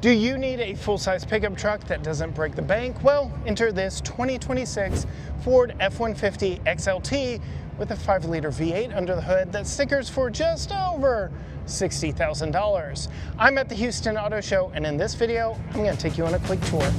Do you need a full-size pickup truck that doesn't break the bank? Well, enter this 2026 Ford F-150 XLT with a 5-liter V8 under the hood that stickers for just over $60,000. I'm at the Houston Auto Show, and in this video, I'm going to take you on a quick tour.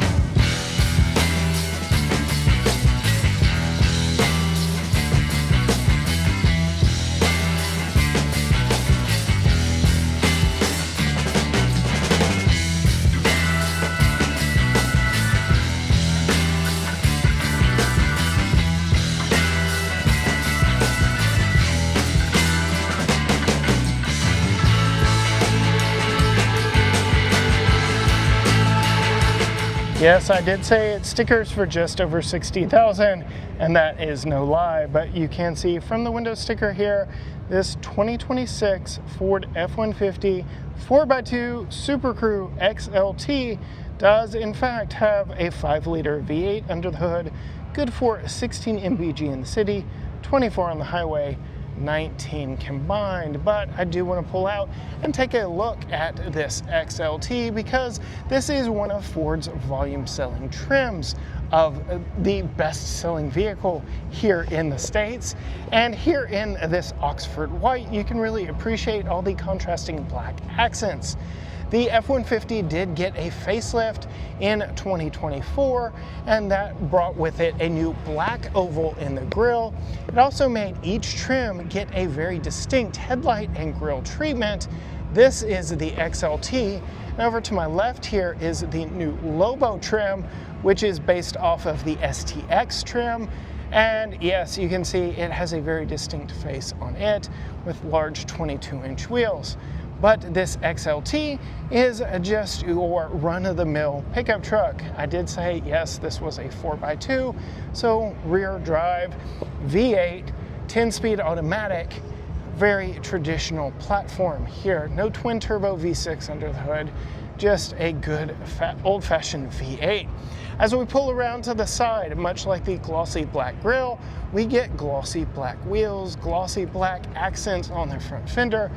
Yes, I did say it stickers for just over $60,000, and that is no lie, but you can see from the window sticker here, this 2026 Ford F-150 4x2 SuperCrew XLT does in fact have a 5-liter V8 under the hood, good for 16 mpg in the city, 24 on the highway, 19 combined. But I do want to pull out and take a look at this XLT because this is one of Ford's volume selling trims of the best selling vehicle here in the States. And here in this Oxford white, you can really appreciate all the contrasting black accents. The F-150 did get a facelift in 2024, and that brought with it a new black oval in the grille. It also made each trim get a very distinct headlight and grille treatment. This is the XLT, and over to my left here is the new Lobo trim, which is based off of the STX trim. And yes, you can see it has a very distinct face on it with large 22-inch wheels. But this XLT is just your run-of-the-mill pickup truck. I did say, yes, this was a 4x2, so rear drive, V8, 10-speed automatic, very traditional platform here. No twin-turbo V6 under the hood, just a good old-fashioned V8. As we pull around to the side, much like the glossy black grille, we get glossy black wheels, glossy black accents on the front fender,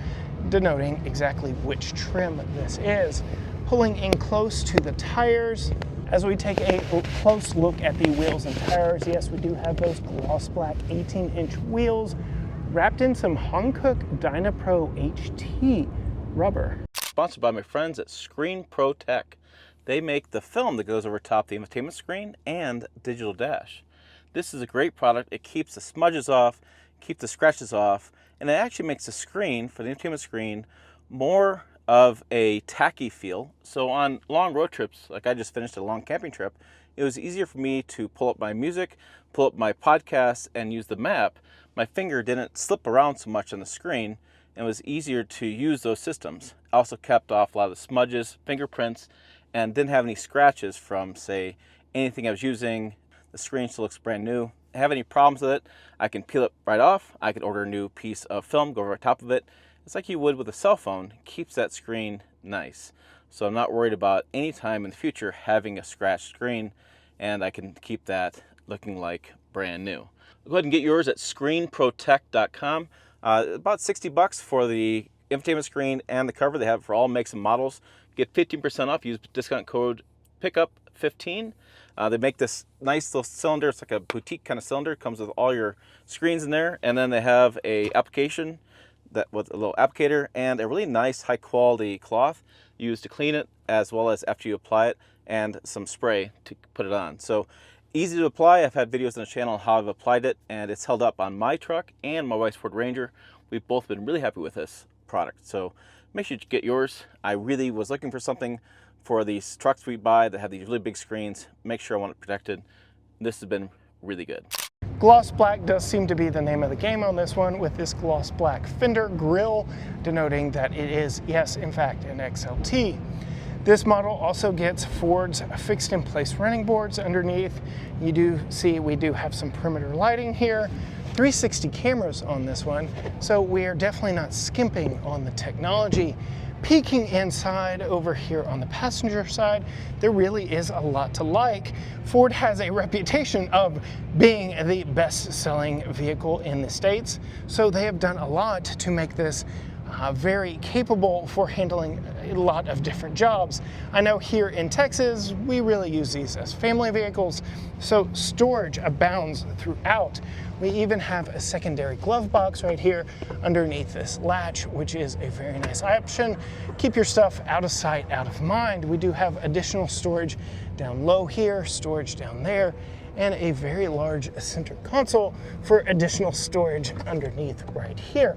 denoting exactly which trim this is. Pulling in close to the tires, as we take a close look at the wheels and tires, yes, we do have those gloss black 18-inch wheels wrapped in some Hankook Dynapro HT rubber. Sponsored by my friends at Screen Pro Tech. They make the film that goes over top the infotainment screen and digital dash. This is a great product. It keeps the smudges off, keeps the scratches off, and it actually makes the screen, for the infotainment screen, more of a tacky feel. So on long road trips, like I just finished a long camping trip, it was easier for me to pull up my music, pull up my podcasts, and use the map. My finger didn't slip around so much on the screen, and it was easier to use those systems. I also kept off a lot of the smudges, fingerprints, and didn't have any scratches from, say, anything I was using. The screen still looks brand new. Have any problems with it, I can peel it right off. I can order a new piece of film, go over top of it. It's like you would with a cell phone. Keeps that screen nice. So I'm not worried about any time in the future having a scratched screen, and I can keep that looking like brand new. Go ahead and get yours at screenprotect.com. About $60 for the infotainment screen and the cover. They have it for all makes and models. Get 15% off. Use discount code PICKUP15. They make this nice little cylinder. It's like a boutique kind of cylinder. It comes with all your screens in there, and then they have a application that with a little applicator and a really nice high quality cloth used to clean it as well as after you apply it, and some spray to put it on. So easy to apply. I've had videos on the channel on how I've applied it, and it's held up on my truck and my wife's Ford Ranger. We've both been really happy with this product. So make sure you get yours. I really was looking for something for these trucks we buy that have these really big screens. Make sure I want it protected. This has been really good. Gloss black does seem to be the name of the game on this one, with this gloss black fender grille denoting that it is, yes, in fact, an XLT. This model also gets Ford's fixed in place running boards underneath. You do see we do have some perimeter lighting here, 360 cameras on this one, so we are definitely not skimping on the technology. Peeking inside over here on the passenger side, there really is a lot to like. Ford has a reputation of being the best-selling vehicle in the States, so they have done a lot to make this very capable for handling a lot of different jobs. I know here in Texas, we really use these as family vehicles, so storage abounds throughout. We even have a secondary glove box right here underneath this latch, which is a very nice option. Keep your stuff out of sight, out of mind. We do have additional storage down low here, storage down there, and a very large center console for additional storage underneath right here.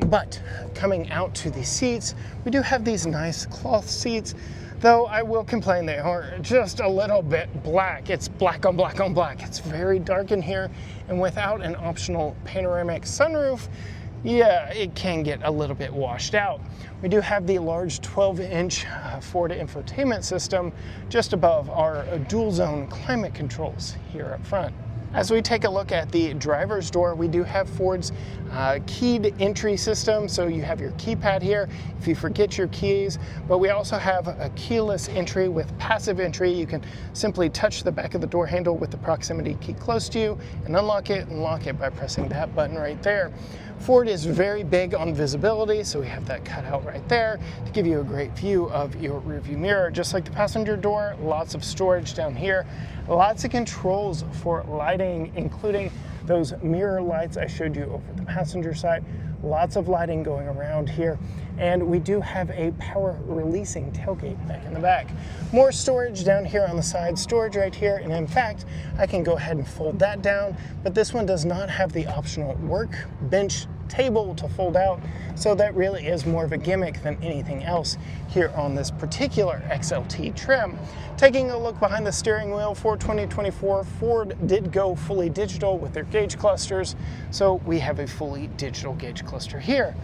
But coming out to the seats, we do have these nice cloth seats, though I will complain they are just a little bit black. It's black on black on black. It's very dark in here, and without an optional panoramic sunroof, yeah, it can get a little bit washed out. We do have the large 12-inch Ford Infotainment system just above our dual zone climate controls here up front. As we take a look at the driver's door, we do have Ford's keyed entry system. So you have your keypad here if you forget your keys, but we also have a keyless entry with passive entry. You can simply touch the back of the door handle with the proximity key close to you and unlock it and lock it by pressing that button right there. Ford is very big on visibility, so we have that cut out right there to give you a great view of your rearview mirror. Just like the passenger door, lots of storage down here, lots of controls for lighting, including those mirror lights I showed you over the passenger side. Lots of lighting going around here, and we do have a power releasing tailgate back in the back. More storage down here on the side, storage right here, and in fact I can go ahead and fold that down, but this one does not have the optional workbench table to fold out, so that really is more of a gimmick than anything else here on this particular XLT trim. Taking a look behind the steering wheel for 2024, Ford did go fully digital with their gauge clusters, so we have a fully digital gauge cluster here.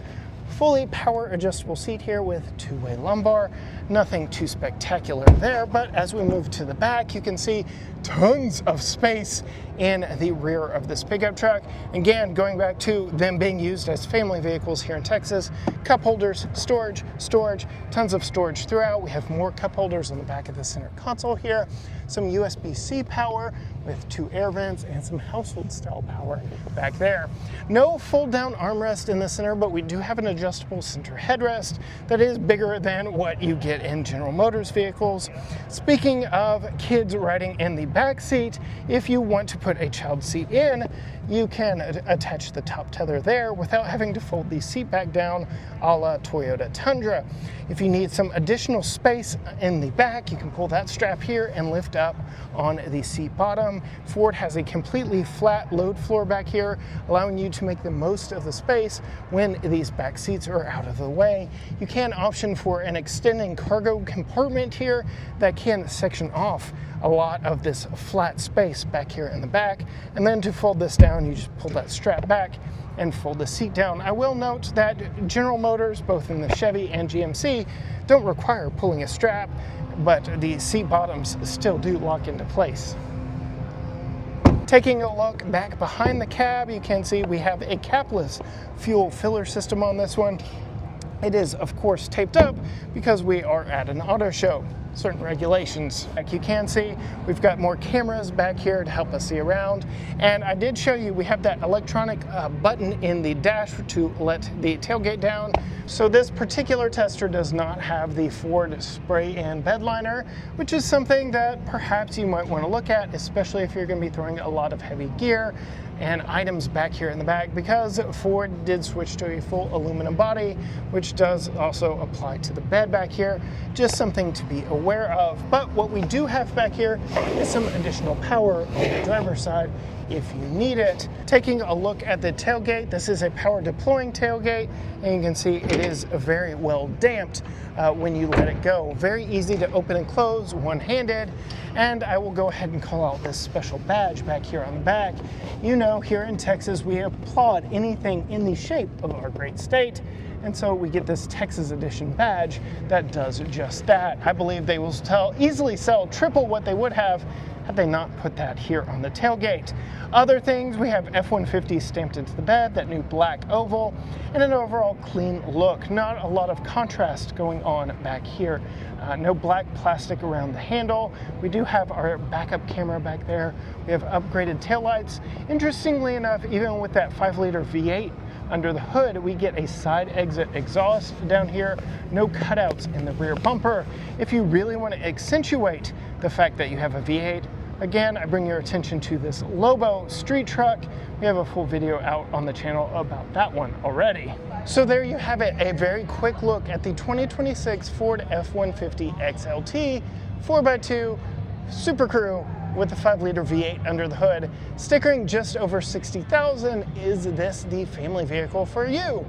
Fully power adjustable seat here with two-way lumbar. Nothing too spectacular there, but as we move to the back, you can see tons of space in the rear of this pickup truck. Again, going back to them being used as family vehicles here in Texas, cup holders, storage, tons of storage throughout. We have more cup holders on the back of the center console here, some USB-C power with two air vents and some household style power back there. No fold down armrest in the center, but we do have an adjustable center headrest that is bigger than what you get in General Motors vehicles. Speaking of kids riding in the back seat, if you want to put a child seat in, you can attach the top tether there without having to fold the seat back down a la Toyota Tundra. If you need some additional space in the back, you can pull that strap here and lift up on the seat bottom. Ford has a completely flat load floor back here, allowing you to make the most of the space when these back seats are out of the way. You can option for an extending cargo compartment here that can section off a lot of this flat space back here in the back, and then to fold this down, you just pull that strap back and fold the seat down. I will note that General Motors, both in the Chevy and GMC, don't require pulling a strap, but the seat bottoms still do lock into place. Taking a look back behind the cab, you can see we have a capless fuel filler system on this one. It is, of course, taped up because we are at an auto show. Certain regulations. Like you can see, we've got more cameras back here to help us see around. And I did show you we have that electronic button in the dash to let the tailgate down. So this particular tester does not have the Ford spray-in bed liner, which is something that perhaps you might want to look at, especially if you're going to be throwing a lot of heavy gear and items back here in the back, because Ford did switch to a full aluminum body, which does also apply to the bed back here. Just something to be aware of. But what we do have back here is some additional power on the driver's side if you need it. Taking a look at the tailgate, this is a power deploying tailgate, and you can see it is very well damped when you let it go. Very easy to open and close one-handed. And I will go ahead and call out this special badge back here on the back. You know, here in Texas, we applaud anything in the shape of our great state. And so we get this Texas edition badge that does just that. I believe they will easily sell triple what they would have had they not put that here on the tailgate. Other things, we have F-150 stamped into the bed, that new black oval, and an overall clean look. Not a lot of contrast going on back here. No black plastic around the handle. We do have our backup camera back there. We have upgraded taillights. Interestingly enough, even with that 5-liter V8 Under the hood, we get a side exit exhaust down here, no cutouts in the rear bumper. If you really want to accentuate the fact that you have a V8, again, I bring your attention to this Lobo street truck. We have a full video out on the channel about that one already. So there you have it, a very quick look at the 2026 Ford F-150 XLT 4x2 SuperCrew with a 5-liter V8 under the hood, stickering just over 60,000. Is this the family vehicle for you?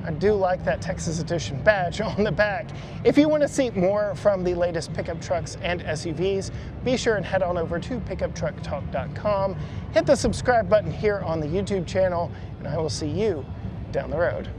I do like that Texas Edition badge on the back. If you want to see more from the latest pickup trucks and SUVs, be sure and head on over to pickuptrucktalk.com. Hit the subscribe button here on the YouTube channel, and I will see you down the road.